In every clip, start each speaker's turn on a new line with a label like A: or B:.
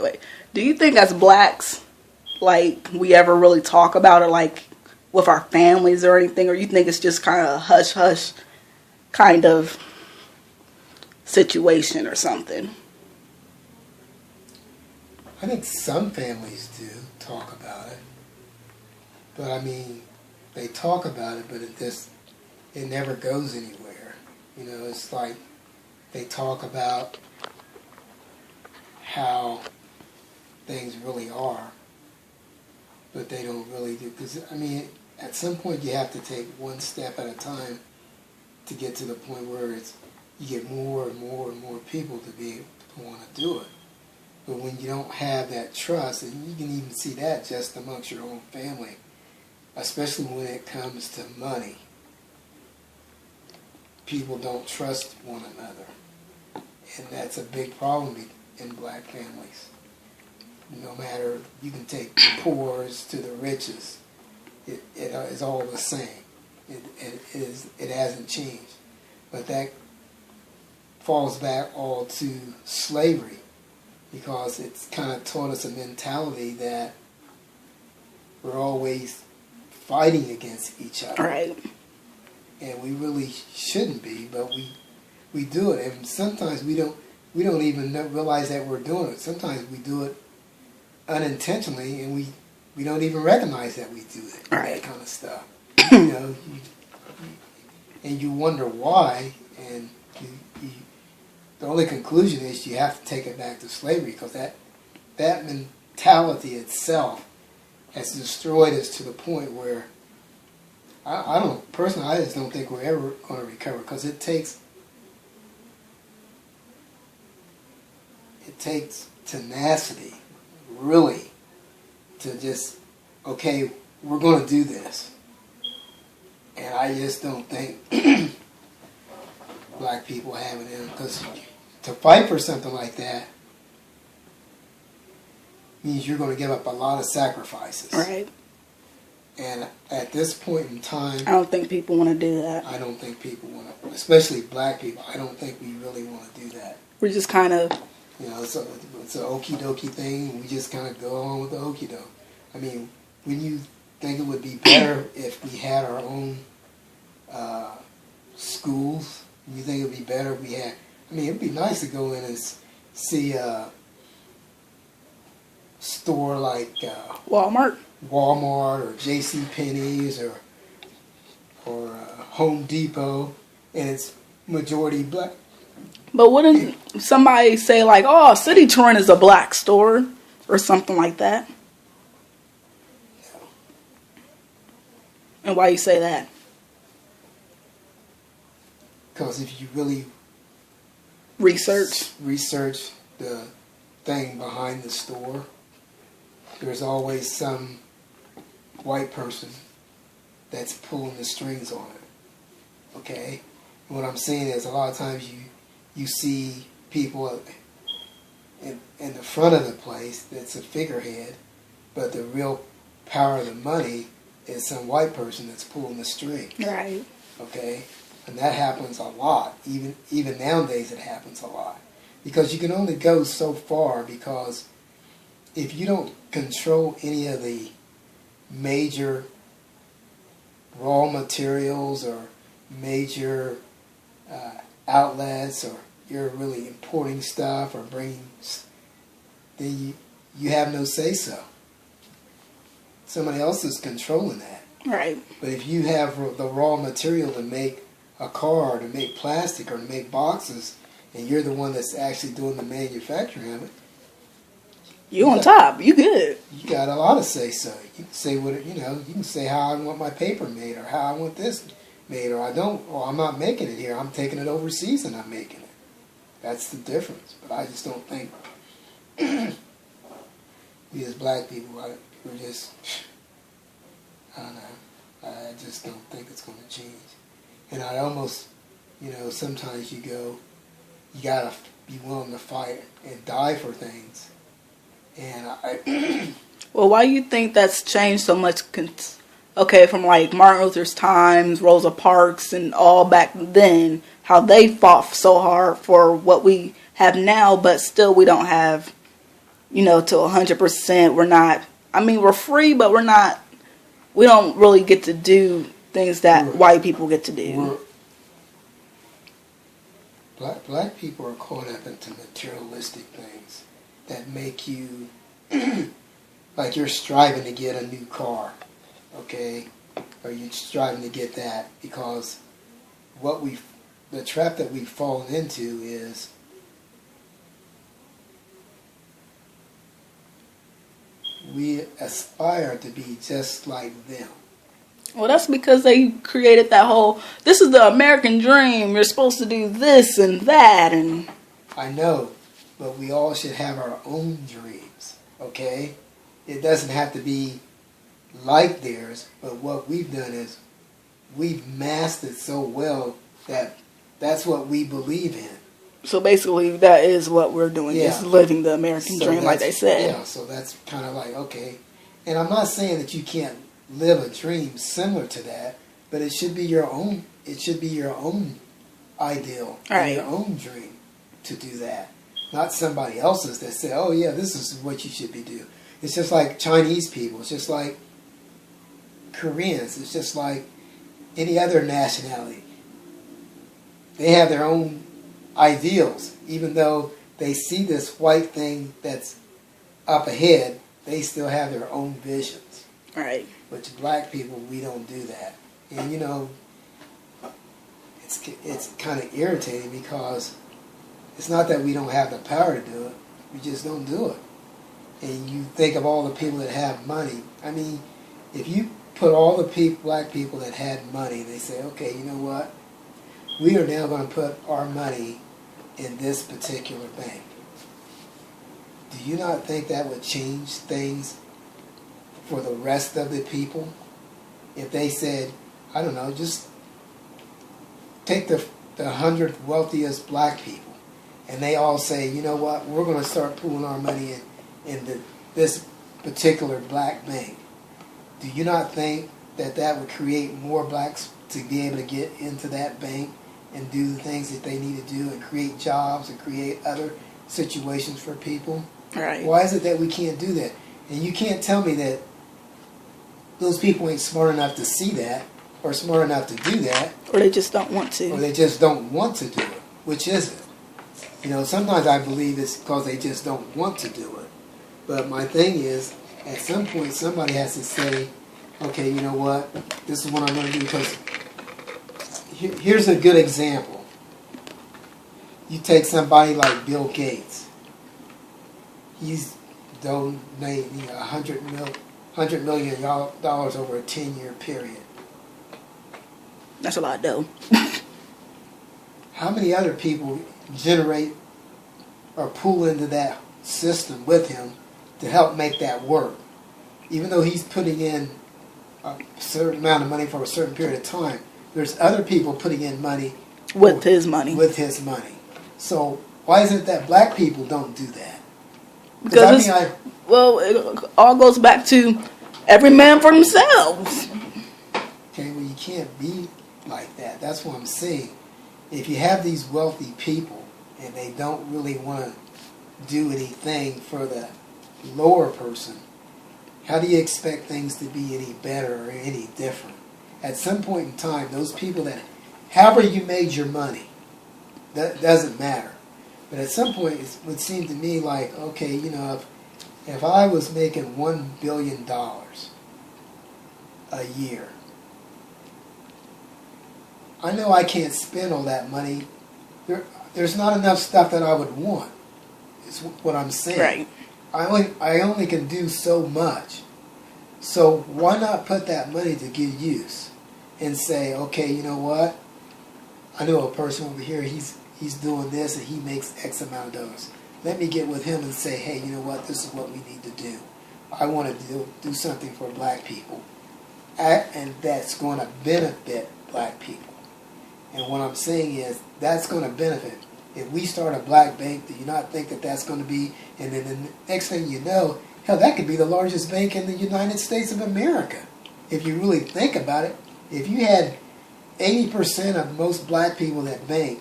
A: wait. Do you think as blacks, like, we ever really talk about it, like, with our families or anything? Or you think it's just kind of a hush-hush kind of situation or something?
B: I think some families do talk about it. But, I mean, they talk about it, but it never goes anywhere. You know, it's like they talk about how things really are, but they don't really do. Because, I mean, at some point you have to take one step at a time to get to the point where you get more and more and more people to be able to want to do it. But when you don't have that trust, and you can even see that just amongst your own family, especially when it comes to money, people don't trust one another. And that's a big problem in black families. No matter, you can take the poorest to the richest, it is all the same. It hasn't changed. But that falls back all to slavery, because it's kind of taught us a mentality that we're always fighting against each other.
A: Right.
B: And we really shouldn't be, but we do it. And sometimes we don't even realize that we're doing it. Sometimes we do it unintentionally, and we don't even recognize that we do it.
A: Right.
B: That kind of stuff. You know, and you wonder why, and the only conclusion is you have to take it back to slavery, because that mentality itself has destroyed us to the point where I just don't think we're ever going to recover, because it takes tenacity, really, to just, okay, we're going to do this. And I just don't think black people have it in them, because to fight for something like that means you're going to give up a lot of sacrifices.
A: Right.
B: And at this point in time,
A: I don't think people want to do that.
B: I don't think people want to, especially black people, I don't think we really want to do that.
A: We're just kind of...
B: You know, it's an okie dokie thing. We just kind of go along with the okie doke. I mean, wouldn't you think it would be better if we had our own schools? You think it would be better if we had... I mean, it would be nice to go in and see a store like
A: Walmart
B: or J.C. Penney's or Home Depot, and it's majority black.
A: But wouldn't somebody say, like, oh, City Trend is a black store or something like that?
B: No.
A: And why you say that?
B: Because if you really
A: research
B: the thing behind the store, there's always some white person that's pulling the strings on it. Okay? And what I'm saying is, a lot of times you see people in the front of the place that's a figurehead, but the real power of the money is some white person that's pulling the strings.
A: Right.
B: Okay? And that happens a lot. Even nowadays it happens a lot. Because you can only go so far, because if you don't control any of the major raw materials or major outlets, or you're really importing stuff or bringing, then you have no say-so. Somebody else is controlling that.
A: Right.
B: But if you have the raw material to make a car, or to make plastic, or to make boxes, and you're the one that's actually doing the manufacturing of it,
A: you on top. You good.
B: You got a lot of say-so. You can say what you can say how I want my paper made, or how I want this made, or I don't, or I'm not making it here. I'm taking it overseas and I'm making it. That's the difference. But I just don't think we as black people, we're just, I don't know. I just don't think it's going to change. And I almost, sometimes you gotta be willing to fight and die for things. And
A: well, why do you think that's changed so much? Okay, from like Martin Luther's times, Rosa Parks, and all back then, how they fought so hard for what we have now, but still we don't have to 100%. We're not. I mean, we're free, but we're not. We don't really get to do things that white people get to do.
B: Black people are caught up into materialistic things that make you like you're striving to get a new car, okay, or you're striving to get that because the trap that we've fallen into is we aspire to be just like them.
A: Well, that's because they created that whole, this is the American dream, you're supposed to do this and that, and...
B: I know, but we all should have our own dreams, okay? It doesn't have to be like theirs, but what we've done is we've mastered so well that that's what we believe in.
A: So basically, that is what we're doing, is living the American dream, like they said.
B: Yeah, so that's kind of like, okay. And I'm not saying that you can't live a dream similar to that, but it should be your own. It should be your own ideal,
A: right,
B: your own dream to do that, not somebody else's that say, "Oh yeah, this is what you should be doing." It's just like Chinese people. It's just like Koreans. It's just like any other nationality. They have their own ideals, even though they see this white thing that's up ahead. They still have their own visions.
A: Right.
B: But to black people, we don't do that. And it's kind of irritating because it's not that we don't have the power to do it. We just don't do it. And you think of all the people that have money. I mean, if you put all the black people that had money, they say, okay, you know what? We are now going to put our money in this particular bank. Do you not think that would change things for the rest of the people? If they said, I don't know, just take the 100 wealthiest black people, and they all say, you know what, we're going to start pooling our money in this particular black bank. Do you not think that that would create more blacks to be able to get into that bank and do the things that they need to do and create jobs and create other situations for people?
A: Right.
B: Why is it that we can't do that? And you can't tell me that those people ain't smart enough to see that or smart enough to do that.
A: Or they just don't want to.
B: Or they just don't want to do it. Which is it? Sometimes I believe it's because they just don't want to do it. But my thing is, at some point somebody has to say, okay, you know what, this is what I'm going to do. Because here's a good example. You take somebody like Bill Gates. He's donating $100 million over a 10-year period.
A: That's a lot, though.
B: How many other people generate or pool into that system with him to help make that work? Even though he's putting in a certain amount of money for a certain period of time, there's other people putting in money
A: with his money.
B: So why is it that black people don't do that?
A: Because it all goes back to every man for themselves.
B: Okay, well, you can't be like that. That's what I'm saying. If you have these wealthy people and they don't really want to do anything for the lower person, how do you expect things to be any better or any different? At some point in time, those people that, however you made your money, that doesn't matter. But at some point, it would seem to me like, okay, if I was making $1 billion a year, I know I can't spend all that money. There's not enough stuff that I would want, is what I'm saying.
A: Right.
B: I only can do so much. So why not put that money to good use and say, okay, you know what? I know a person over here, he's doing this and he makes X amount of dollars. Let me get with him and say, hey, you know what? This is what we need to do. I want to do something for black people. And that's going to benefit black people. And what I'm saying is that's going to benefit. If we start a black bank, do you not think that that's going to be, and then the next thing you know, hell, that could be the largest bank in the United States of America. If you really think about it, if you had 80% of most black people that bank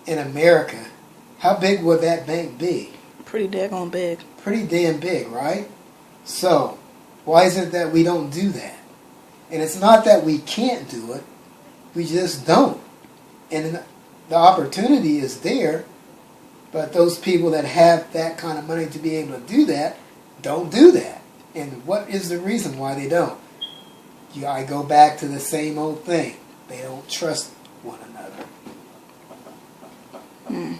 B: in America, how big would that bank be?
A: Pretty daggone big.
B: Pretty damn big, right? So, why is it that we don't do that? And it's not that we can't do it, we just don't. And the opportunity is there, but those people that have that kind of money to be able to do that don't do that. And what is the reason why they don't? I go back to the same old thing. They don't trust one another.